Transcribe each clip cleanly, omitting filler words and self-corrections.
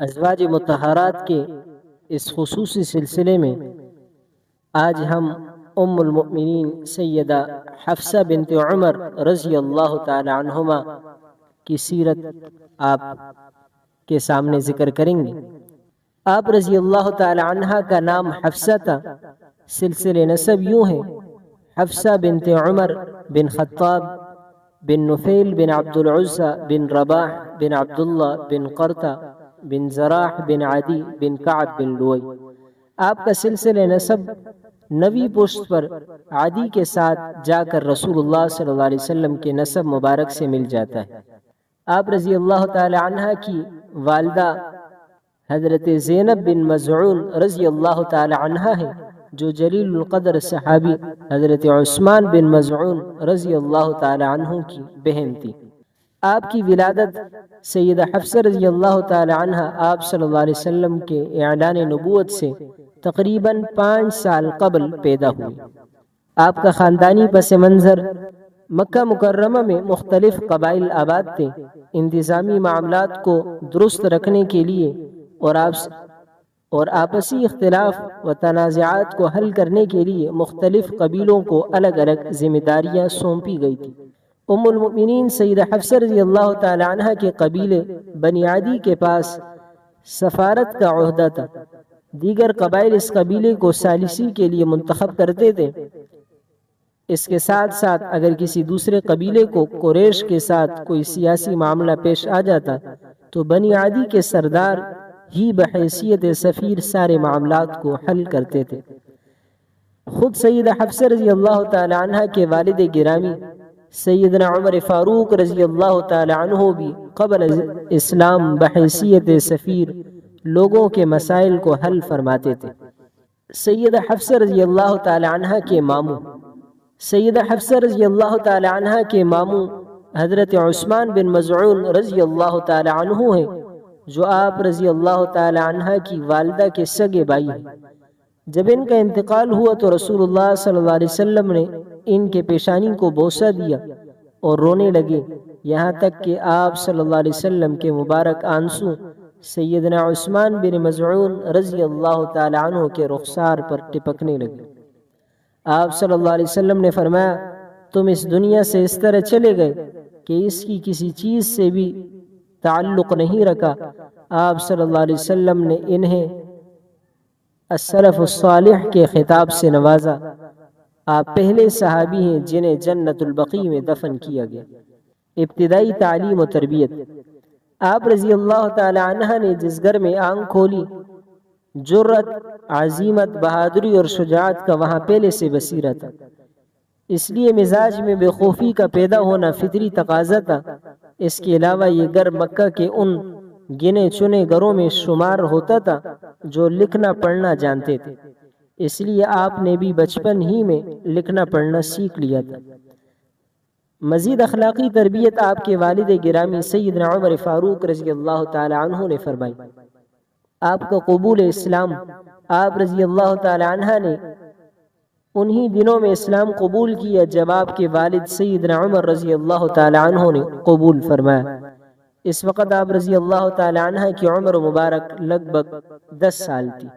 ازواج مطہرات کے اس خصوصی سلسلے میں آج ہم ام المؤمنین سیدہ حفصہ بنت عمر رضی اللہ تعالی عنہما کی سیرت آپ کے سامنے ذکر کریں گے۔ آپ رضی اللہ تعالی عنہ کا نام حفصہ تھا۔ سلسلے نسب یوں ہے: حفصہ بنت عمر بن خطاب بن نفیل بن عبد العزى بن رباح بن عبداللہ بن قرطہ بن زراح بن عدی بن کعب بن لوئی۔ آپ کا سلسلہ نسب 9ویں پشت پر عدی کے ساتھ جا کر رسول اللہ صلی اللہ علیہ وسلم کے نسب مبارک سے مل جاتا ہے۔ آپ رضی اللہ تعالی عنہ کی والدہ حضرت زینب بن مزعون رضی اللہ تعالی عنہ ہے، جو جلیل القدر صحابی حضرت عثمان بن مزعون رضی اللہ تعالی عنہ کی بہن تھی۔ آپ کی ولادت سیدہ حفصہ رضی اللہ تعالی عنہ آپ صلی اللہ علیہ وسلم کے اعلان نبوت سے تقریباً 5 سال قبل پیدا ہوئی۔ آپ کا خاندانی پس منظر مکہ مکرمہ میں مختلف قبائل آباد تھے۔ انتظامی معاملات کو درست رکھنے کے لیے اور آپسی اختلاف و تنازعات کو حل کرنے کے لیے مختلف قبیلوں کو الگ الگ ذمہ داریاں سونپی گئی تھی۔ ام المؤمنین سیدہ حفصہ رضی اللہ تعالی عنہ کے قبیلے بنی عدی کے پاس سفارت کا عہدہ تھا۔ دیگر قبائل اس قبیلے کو ثالثی کے لیے منتخب کرتے تھے۔ اس کے ساتھ ساتھ اگر کسی دوسرے قبیلے کو قریش کے ساتھ کوئی سیاسی معاملہ پیش آ جاتا تو بنی عدی کے سردار ہی بحیثیت سفیر سارے معاملات کو حل کرتے تھے۔ خود سیدہ حفصہ رضی اللہ تعالی عنہ کے والد گرامی سیدنا عمر فاروق رضی اللہ تعالی عنہ بھی قبل اسلام بحیثیت سفیر لوگوں کے مسائل کو حل فرماتے تھے۔ سیدہ حفصہ رضی اللہ تعالی عنہ کے ماموں سیدہ حفصہ رضی اللہ تعالی عنہ کے ماموں حضرت عثمان بن مزعون رضی اللہ تعالی عنہ ہیں، جو آپ رضی اللہ تعالی عنہ کی والدہ کے سگے بھائی ہیں۔ جب ان کا انتقال ہوا تو رسول اللہ صلی اللہ علیہ وسلم نے ان کے پیشانی کو بوسہ دیا اور رونے لگے، یہاں تک کہ آپ صلی اللہ علیہ وسلم کے مبارک آنسو سیدنا عثمان بن مزعون رضی اللہ تعالی عنہ کے رخسار پر ٹپکنے لگے۔ آپ صلی اللہ علیہ وسلم نے فرمایا، تم اس دنیا سے اس طرح چلے گئے کہ اس کی کسی چیز سے بھی تعلق نہیں رکھا۔ آپ صلی اللہ علیہ وسلم نے انہیں السلف الصالح کے خطاب سے نوازا۔ آپ پہلے صحابی ہیں جنہیں جنت البقیع میں دفن کیا گیا۔ ابتدائی تعلیم و تربیت۔ آپ رضی اللہ تعالی عنہ نے جس گھر میں آنکھ کھولی، جرأت، عزیمت، بہادری اور شجاعت کا وہاں پہلے سے بصیرہ تھا۔ اس لیے مزاج میں بے خوفی کا پیدا ہونا فطری تقاضا تھا۔ اس کے علاوہ یہ گھر مکہ کے ان گنے چنے گھروں میں شمار ہوتا تھا جو لکھنا پڑھنا جانتے تھے، اس لیے آپ نے بھی بچپن ہی میں لکھنا پڑھنا سیکھ لیا تھا۔ مزید اخلاقی تربیت آپ کے والد گرامی سیدنا عمر فاروق رضی اللہ تعالی عنہ نے فرمائی۔ آپ کا قبول اسلام۔ آپ رضی اللہ تعالی عنہ نے انہی دنوں میں اسلام قبول کیا جب آپ کے والد سیدنا عمر رضی اللہ تعالی عنہ نے قبول فرمایا۔ اس وقت آپ رضی اللہ تعالی عنہ کی عمر مبارک لگ بھگ 10 سال تھی۔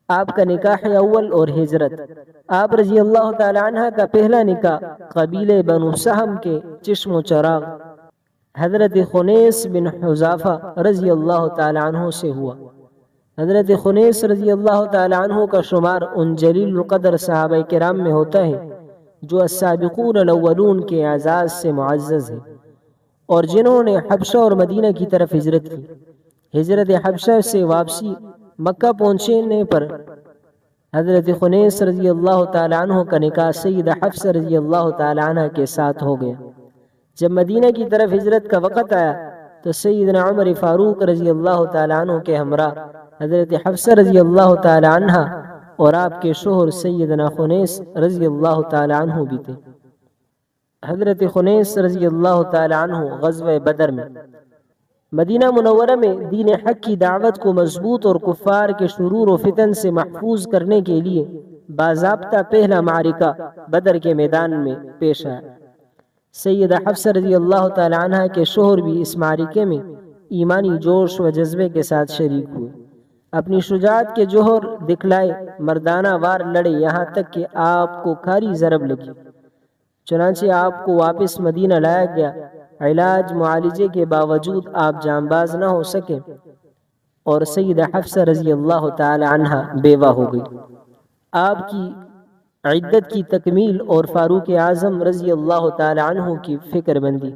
آپ کا نکاح اول اور ہجرت۔ آپ رضی اللہ تعالی عنہ کا پہلا نکاح قبیلے بنو سہم کے چشم و چراغ حضرت خنیس بن حذافہ رضی اللہ تعالی عنہ سے ہوا۔ حضرت خنیس رضی اللہ تعالی عنہ کا شمار ان جلیل القدر صحابہ کرام میں ہوتا ہے جو السابقون الاولون کے اعزاز سے معزز ہیں اور جنہوں نے حبشہ اور مدینہ کی طرف ہجرت کی۔ ہجرت حبشہ سے واپسی مکہ پہنچنے پر حضرت خنیس رضی اللہ تعالی عنہ کا نکاح سیدہ حفصہ رضی اللہ تعالی عنہ کے ساتھ ہو گیا۔ جب مدینہ کی طرف ہجرت کا وقت آیا تو سیدنا عمر فاروق رضی اللہ تعالی عنہ کے ہمراہ حضرت حفصہ رضی اللہ تعالی عنہ اور آپ کے شوہر سیدنا خنیس رضی اللہ تعالی عنہ بھی تھے۔ حضرت خنیس رضی اللہ تعالی عنہ غزوہ بدر میں مدینہ منورہ میں دین حق کی دعوت کو مضبوط اور کفار کے شرور و فتن سے محفوظ کرنے کے لیے باضابطہ پہلا معرکہ بدر کے میدان میں پیش آیا۔ سیدہ حفصہ رضی اللہ تعالی عنہ کے شوہر بھی اس معرکے میں ایمانی جوش و جذبے کے ساتھ شریک ہوئے، اپنی شجاعت کے جوہر دکھلائے، مردانہ وار لڑے، یہاں تک کہ آپ کو کھاری ضرب لگی۔ چنانچہ آپ کو واپس مدینہ لایا گیا۔ علاج معالجے کے باوجود آپ جاں باز نہ ہو سکے اور سیدہ حفصہ رضی اللہ تعالی عنہ بیوہ ہو گئی۔ آپ کی عدت کی تکمیل اور فاروق اعظم رضی اللہ تعالی عنہ کی فکر بندی۔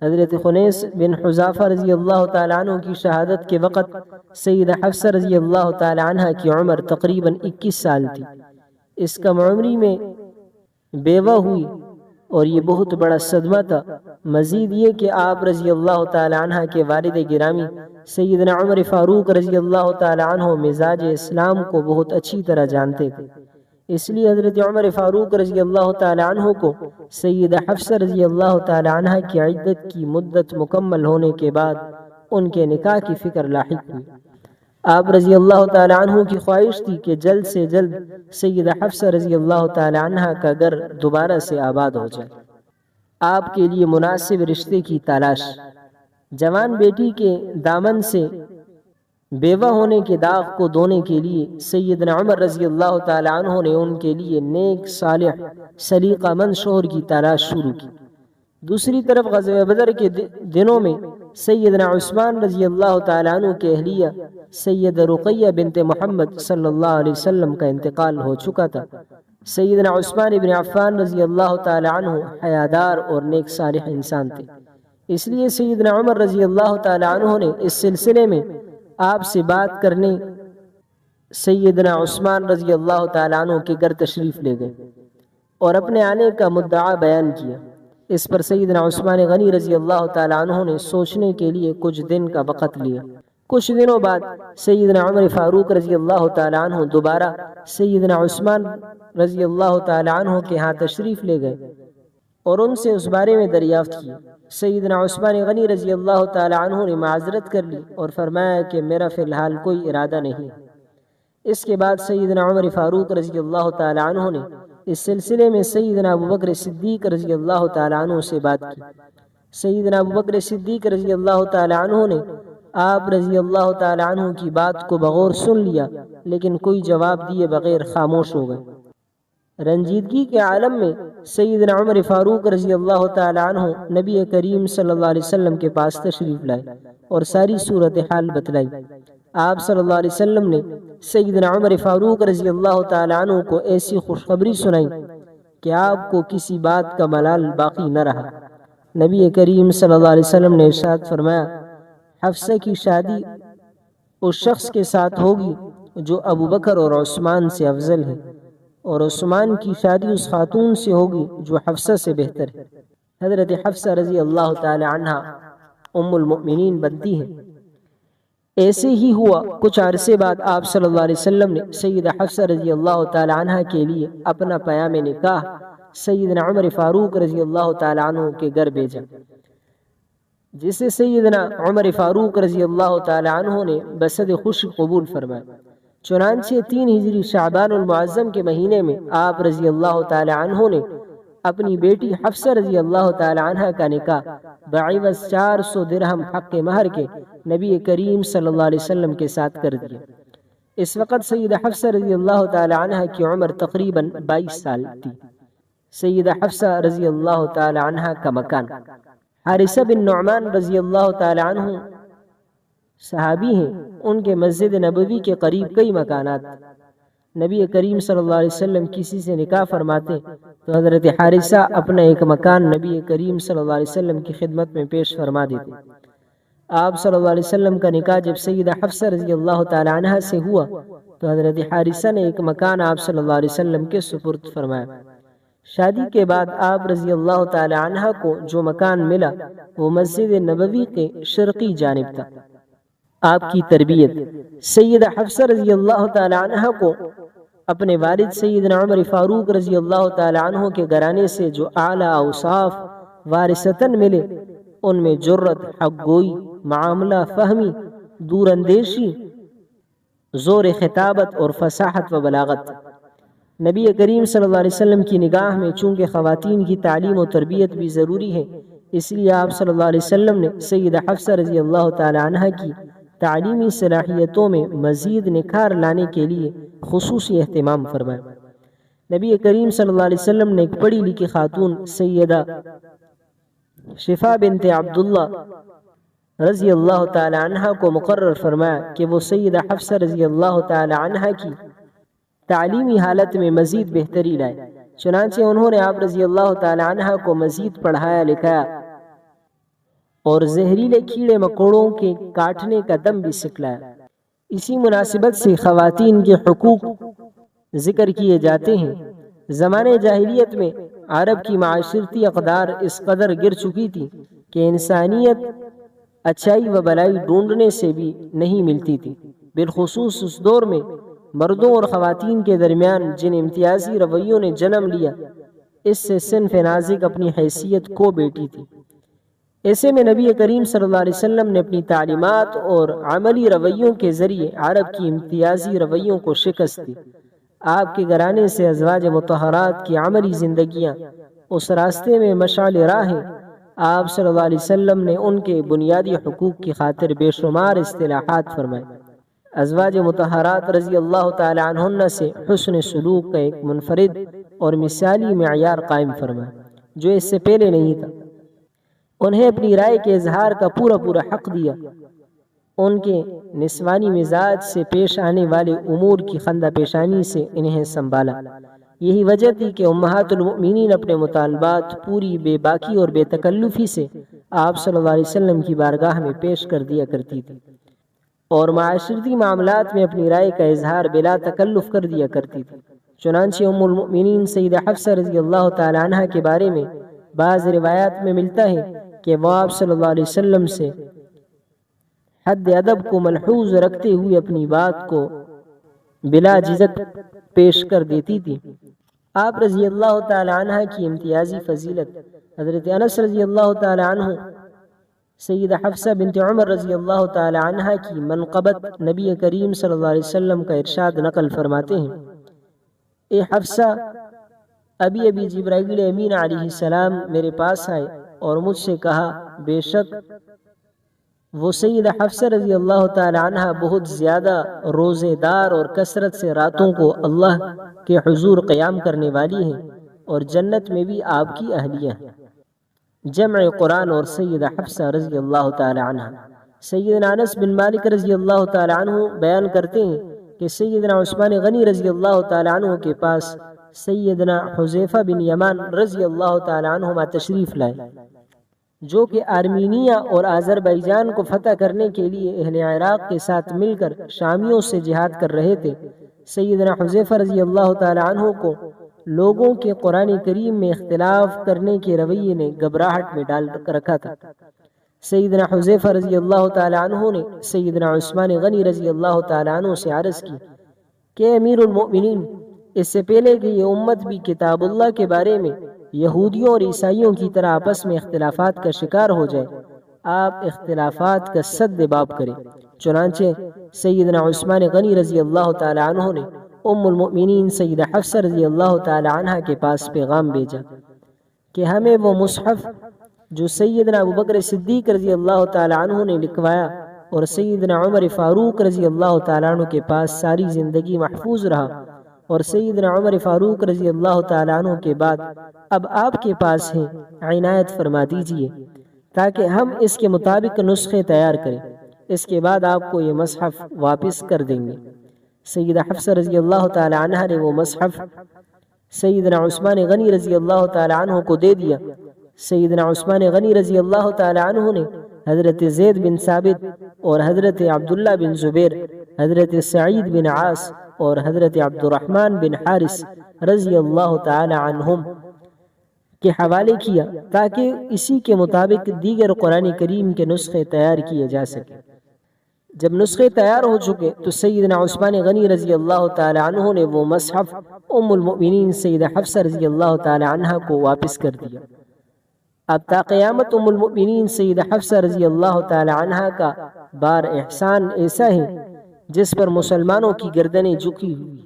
حضرت خنیس بن حذافہ رضی اللہ تعالی عنہ کی شہادت کے وقت سیدہ حفصہ رضی اللہ تعالی عنہ کی عمر تقریباً 21 سال تھی۔ اس کم عمری میں بیوہ ہوئی اور یہ بہت بڑا صدمہ تھا۔ مزید یہ کہ آپ رضی اللہ تعالی عنہ کے والد گرامی سیدنا عمر فاروق رضی اللہ تعالی عنہ مزاج اسلام کو بہت اچھی طرح جانتے تھے، اس لیے حضرت عمر فاروق رضی اللہ تعالی عنہ کو سیدہ حفصہ رضی اللہ تعالی عنہ کی عدت کی مدت مکمل ہونے کے بعد ان کے نکاح کی فکر لاحق ہوئی۔ آپ رضی اللہ تعالی عنہ کی خواہش تھی کہ جلد سے جلد سیدہ حفصہ رضی اللہ تعالی عنہ کا گھر دوبارہ سے آباد ہو جائے۔ آپ کے لیے مناسب رشتے کی تلاش۔ جوان بیٹی کے دامن سے بیوہ ہونے کے داغ کو دھونے کے لیے سیدنا عمر رضی اللہ تعالی عنہ نے ان کے لیے نیک، صالح، سلیقہ مند شوہر کی تلاش شروع کی۔ دوسری طرف غزوہ بدر کے دنوں میں سیدنا عثمان رضی اللہ تعالی عنہ کے اہلیہ سیدہ رقیہ بنت محمد صلی اللہ علیہ وسلم کا انتقال ہو چکا تھا۔ سیدنا عثمان بن عفان رضی اللہ تعالی عنہ حیادار اور نیک صالح انسان تھے، اس لیے سیدنا عمر رضی اللہ تعالی عنہ نے اس سلسلے میں آپ سے بات کرنے سیدنا عثمان رضی اللہ تعالی عنہ کے گھر تشریف لے گئے اور اپنے آنے کا مدعا بیان کیا۔ اس پر سیدنا عثمان غنی رضی اللہ تعالی عنہ نے سوچنے کے لیے کچھ دن کا وقت لیا۔ کچھ دنوں بعد سیدنا عمر فاروق رضی اللہ تعالی عنہ دوبارہ سیدنا عثمان رضی اللہ تعالی عنہ کے ہاں تشریف لے گئے اور ان سے اس بارے میں دریافت کی۔ سیدنا عثمان غنی رضی اللہ تعالی عنہ نے معذرت کر لی اور فرمایا کہ میرا فی الحال کوئی ارادہ نہیں۔ اس کے بعد سیدنا عمر فاروق رضی اللہ تعالی عنہ نے اس سلسلے میں سیدنا ابوبکر صدیق رضی اللہ تعالی عنہ سے بات کی۔ سیدنا ابوبکر صدیق رضی اللہ تعالی عنہ نے آپ رضی اللہ تعالی عنہ کی بات کو بغور سن لیا، لیکن کوئی جواب دیے بغیر خاموش ہو گئے۔ رنجیدگی کے عالم میں سیدنا عمر فاروق رضی اللہ تعالی عنہ نبی کریم صلی اللہ علیہ وسلم کے پاس تشریف لائے اور ساری صورتحال بتلائی۔ آپ صلی اللہ علیہ وسلم نے سیدنا عمر فاروق رضی اللہ تعالی عنہ کو ایسی خوشخبری سنائی کہ آپ کو کسی بات کا ملال باقی نہ رہا۔ نبی کریم صلی اللہ علیہ وسلم نے ارشاد فرمایا، حفصہ کی شادی اس شخص کے ساتھ ہوگی جو ابو بکر اور عثمان سے افضل ہے، اور عثمان کی شادی اس خاتون سے ہوگی جو حفصہ سے بہتر ہے۔ حضرت حفصہ رضی اللہ تعالی عنہ ام المؤمنین بنتی ہے۔ ایسے ہی ہوا، کچھ عرصے بعد آپ صلی اللہ علیہ وسلم نے سیدہ حفصہ رضی اللہ تعالی عنہ کے لیے اپنا پیام نکاح سیدنا عمر فاروق رضی اللہ تعالی عنہ کے گھر بھیجا، جسے سیدنا عمر فاروق رضی اللہ تعالی عنہ نے بصد خوش قبول فرمایا۔ چنانچہ 3 ہجری شعبان المعظم کے مہینے میں آپ رضی اللہ تعالی عنہ نے اپنی بیٹی حفصہ رضی اللہ تعالی عنہ کا نکاح بعوض 400 درہم حق مہر کے نبی کریم صلی اللہ علیہ وسلم کے ساتھ کر دیا۔ اس وقت سیدہ حفصہ رضی اللہ تعالی عنہ کی عمر تقریباً 22 سال تھی۔ سیدہ حفصہ رضی اللہ تعالی عنہ کا مکان۔ حارثہ بن نعمان رضی اللہ تعالی عنہ صحابی ہیں، ان کے مسجد نبوی کے قریب کئی مکانات۔ نبی کریم صلی اللہ علیہ وسلم کسی سے نکاح فرماتے تو حضرت حارثہ اپنا ایک مکان نبی کریم صلی اللہ علیہ وسلم کی خدمت میں پیش فرما دیتے۔ آپ صلی اللہ علیہ وسلم کا نکاح جب سیدہ حفصہ رضی اللہ تعالی عنہ سے ہوا تو حضرت حارثہ نے ایک مکان آپ صلی اللہ علیہ وسلم کے سپرد فرمایا۔ شادی کے بعد آپ رضی اللہ تعالی عنہ کو جو مکان ملا وہ مسجد نبوی کے شرقی جانب تھا۔ آپ کی تربیت۔ سیدہ حفصہ رضی اللہ تعالی عنہ کو اپنے والد سیدنا عمر فاروق رضی اللہ تعالی عنہ کے گھرانے سے جو اعلیٰ اوصاف وارثتاً ملے، ان میں جرت، حق گوئی، معاملہ فہمی، دور اندیشی، زور خطابت اور فصاحت و بلاغت۔ نبی کریم صلی اللہ علیہ وسلم کی نگاہ میں چونکہ خواتین کی تعلیم و تربیت بھی ضروری ہے، اس لیے آپ صلی اللہ علیہ وسلم نے سیدہ حفصہ رضی اللہ تعالی عنہ کی تعلیمی صلاحیتوں میں مزید نکھار لانے کے لیے خصوصی اہتمام فرمایا۔ نبی کریم صلی اللہ علیہ وسلم نے ایک پڑھی لکھی خاتون سیدہ شفا بنت عبداللہ رضی اللہ تعالی عنہ کو مقرر فرمایا کہ وہ سیدہ حفصہ رضی اللہ تعالی عنہ کی تعلیمی حالت میں مزید بہتری لائے۔ چنانچہ انہوں نے آپ رضی اللہ تعالی عنہ کو مزید پڑھایا لکھایا اور زہریلے کیڑے مکوڑوں کے کاٹنے کا دم بھی سکھلایا۔ اسی مناسبت سے خواتین کے حقوق ذکر کیے جاتے ہیں۔ زمانے جاہلیت میں عرب کی معاشرتی اقدار اس قدر گر چکی تھی کہ انسانیت اچھائی و بلائی ڈھونڈنے سے بھی نہیں ملتی تھی۔ بالخصوص اس دور میں مردوں اور خواتین کے درمیان جن امتیازی رویوں نے جنم لیا، اس سے صنف نازک اپنی حیثیت کھو بیٹھی تھی۔ ایسے میں نبی کریم صلی اللہ علیہ وسلم نے اپنی تعلیمات اور عملی رویوں کے ذریعے عرب کی امتیازی رویوں کو شکست دی۔ آپ کے گھرانے سے ازواج مطہرات کی عملی زندگیاں اس راستے میں مشعل راہ ہیں۔ آپ صلی اللہ علیہ وسلم نے ان کے بنیادی حقوق کی خاطر بے شمار اصطلاحات فرمائے۔ ازواج مطہرات رضی اللہ تعالی عنہن سے حسن سلوک کا ایک منفرد اور مثالی معیار قائم فرمائے جو اس سے پہلے نہیں تھا۔ انہیں اپنی رائے کے اظہار کا پورا حق دیا۔ ان کے نسوانی مزاج سے پیش آنے والے امور کی خندہ پیشانی سے انہیں سنبھالا۔ یہی وجہ تھی کہ امہات المؤمنین اپنے مطالبات پوری بے باکی اور بے تکلفی سے آپ صلی اللہ علیہ وسلم کی بارگاہ میں پیش کر دیا کرتی تھی اور معاشرتی معاملات میں اپنی رائے کا اظہار بلا تکلف کر دیا کرتی تھی۔ چنانچہ ام المؤمنین سیدہ حفصہ رضی اللہ تعالی عنہ کے بارے میں بعض روایات میں ملتا ہے کہ وہ آپ صلی اللہ علیہ وسلم سے حد ادب کو ملحوظ رکھتے ہوئے اپنی بات کو بلا جھجک پیش کر دیتی تھی۔ آپ رضی اللہ تعالی عنہ کی امتیازی فضیلت حضرت انس رضی اللہ تعالی عنہ سیدہ حفصہ بنت عمر رضی اللہ تعالی عنہ کی منقبت نبی کریم صلی اللہ علیہ وسلم کا ارشاد نقل فرماتے ہیں: اے حفصہ، ابھی جبرائیل امین علیہ السلام میرے پاس آئے اور مجھ سے کہا بے شک وہ سیدہ حفصہ رضی اللہ تعالی عنہ بہت زیادہ روزے دار اور کثرت سے راتوں کو اللہ کے حضور قیام کرنے والی ہیں اور جنت میں بھی آپ کی اہلیہ ہیں۔ جمع قرآن اور سیدہ حفصہ رضی اللہ تعالی عنہ۔ سیدنا انس بن مالک رضی اللہ تعالی عنہ بیان کرتے ہیں کہ سیدنا عثمان غنی رضی اللہ تعالی عنہ کے پاس سیدنا حذیفہ بن یمان رضی اللہ تعالی عنہما تشریف لائے، جو کہ آرمینیا اور آذربائیجان کو فتح کرنے کے لیے اہل عراق کے ساتھ مل کر شامیوں سے جہاد کر رہے تھے۔ سیدنا حذیفہ رضی اللہ تعالی عنہ کو لوگوں کے قرآن کریم میں اختلاف کرنے کے رویے نے گھبراہٹ میں ڈال رکھا تھا۔ سیدنا حذیفہ رضی اللہ تعالی عنہ نے سیدنا عثمان غنی رضی اللہ تعالی عنہ سے عرض کی کہ امیر المؤمنین، اس سے پہلے کہ یہ امت بھی کتاب اللہ کے بارے میں یہودیوں اور عیسائیوں کی طرح آپس میں اختلافات کا شکار ہو جائے، آپ اختلافات کا سد باب کریں۔ چنانچہ سیدنا عثمان غنی رضی اللہ تعالی عنہ نے ام المؤمنین سیدہ حفصہ رضی اللہ تعالی عنہ کے پاس پیغام بھیجا کہ ہمیں وہ مصحف جو سیدنا ابوبکر صدیق رضی اللہ تعالی عنہ نے لکھوایا اور سیدنا عمر فاروق رضی اللہ تعالی عنہ کے پاس ساری زندگی محفوظ رہا اور سیدنا عمر فاروق رضی اللہ تعالی عنہ کے بعد اب آپ کے پاس ہیں، عنایت فرما دیجئے تاکہ ہم اس کے مطابق نسخے تیار کریں، اس کے بعد آپ کو یہ مصحف واپس کر دیں گے۔ سیدہ حفصہ رضی اللہ تعالی عنہ نے وہ مصحف سیدنا عثمان غنی رضی اللہ تعالی عنہ کو دے دیا۔ سیدنا عثمان غنی رضی اللہ تعالی عنہ نے حضرت زید بن ثابت اور حضرت عبداللہ بن زبیر، حضرت سعید بن عاص اور حضرت عبد الرحمن بن حارث رضی اللہ تعالی عنہم کے حوالے کیا تاکہ اسی کے مطابق دیگر قرآن کریم کے نسخے تیار کیے جا سکے۔ جب نسخے تیار ہو چکے تو سیدنا عثمان غنی رضی اللہ تعالی عنہ نے وہ مصحف ام المؤمنین سیدہ حفصہ رضی اللہ تعالی عنہ کو واپس کر دیا۔ اب تا قیامت ام المؤمنین سیدہ حفصہ رضی اللہ تعالی عنہ کا بار احسان ایسا ہے جس پر مسلمانوں کی گردنیں جھکی ہوئی۔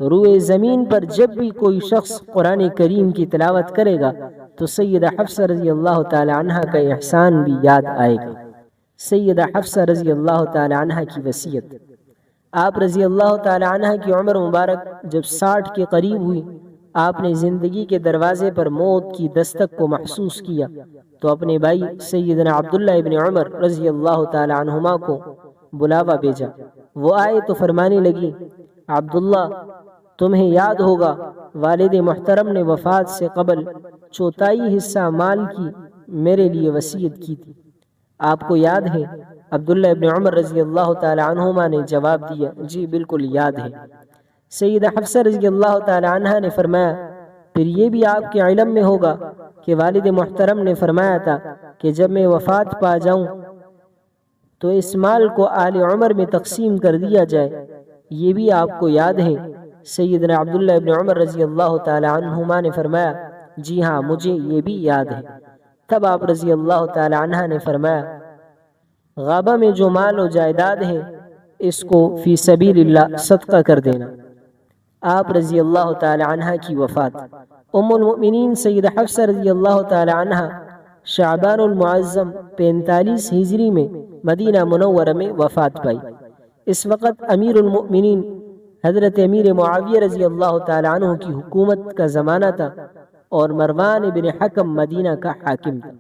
روئے زمین پر جب بھی کوئی شخص قرآن کریم کی تلاوت کرے گا تو سیدہ حفصہ رضی اللہ تعالی عنہ کا احسان بھی یاد آئے گا۔ سیدہ حفصہ رضی اللہ تعالی عنہ کی وصیت۔ آپ رضی اللہ تعالی عنہ کی عمر مبارک جب 60 کے قریب ہوئی، آپ نے زندگی کے دروازے پر موت کی دستک کو محسوس کیا تو اپنے بھائی سیدنا عبداللہ ابن عمر رضی اللہ تعالی عنہما کو بلاوا بھیجا۔ وہ آئے تو فرمانے لگی، عبداللہ تمہیں یاد ہوگا والد محترم نے وفات سے قبل 1/4 حصہ مال کی میرے لیے وصیت کی تھی، آپ کو یاد ہے؟ عبداللہ ابن عمر رضی اللہ تعالی عنہما نے جواب دیا، جی بالکل یاد ہے۔ سیدہ حفصہ رضی اللہ تعالی عنہ نے فرمایا، پھر یہ بھی آپ کے علم میں ہوگا کہ والد محترم نے فرمایا تھا کہ جب میں وفات پا جاؤں تو اس مال کو آل عمر میں تقسیم کر دیا جائے، یہ بھی آپ کو یاد ہے؟ سیدنا عبداللہ ابن عمر رضی اللہ تعالی عنہما نے فرمایا، جی ہاں مجھے یہ بھی یاد ہے۔ تب آپ رضی اللہ تعالی عنہ نے فرمایا، غابہ میں جو مال و جائیداد ہے اس کو فی سبیل اللہ صدقہ کر دینا۔ آپ رضی اللہ تعالی عنہ کی وفات۔ ام المؤمنین سیدہ حفصہ رضی اللہ تعالی عنہ شعبان المعظم 45 ہجری میں مدینہ منورہ میں وفات پائی۔ اس وقت امیر المؤمنین حضرت امیر معاویہ رضی اللہ تعالی عنہ کی حکومت کا زمانہ تھا اور مروان بن حکم مدینہ کا حاکم تھا۔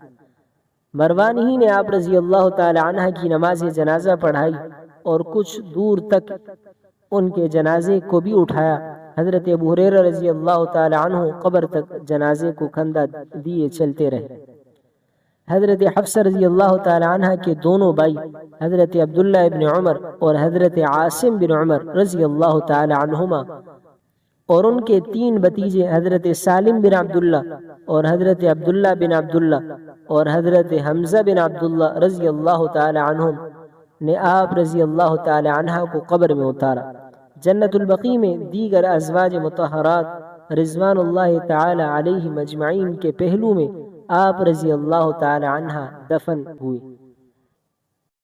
مروان ہی نے آپ رضی اللہ تعالی عنہ کی نماز جنازہ پڑھائی اور کچھ دور تک ان کے جنازے کو بھی اٹھایا۔ حضرت ابو ہریرہ رضی اللہ تعالی عنہ قبر تک جنازے کو کندھا دیے چلتے رہے۔ حضرت حفصہ رضی اللہ تعالی عنہ کے دونوں بھائی حضرت عبداللہ ابن عمر اور حضرت عاصم بن عمر رضی اللہ تعالی عنہما اور ان کے 3 بھتیجے حضرت سالم بن عبداللہ اور حضرت عبداللہ بن عبداللہ اور حضرت حمزہ بن عبداللہ رضی اللہ تعالی عنہم نے آپ رضی اللہ تعالی عنہ کو قبر میں اتارا۔ جنت البقیع میں دیگر ازواج مطہرات رضوان اللہ تعالی علیہم اجمعین کے پہلو میں آپ رضی اللہ تعالی عنہ دفن ہوئے۔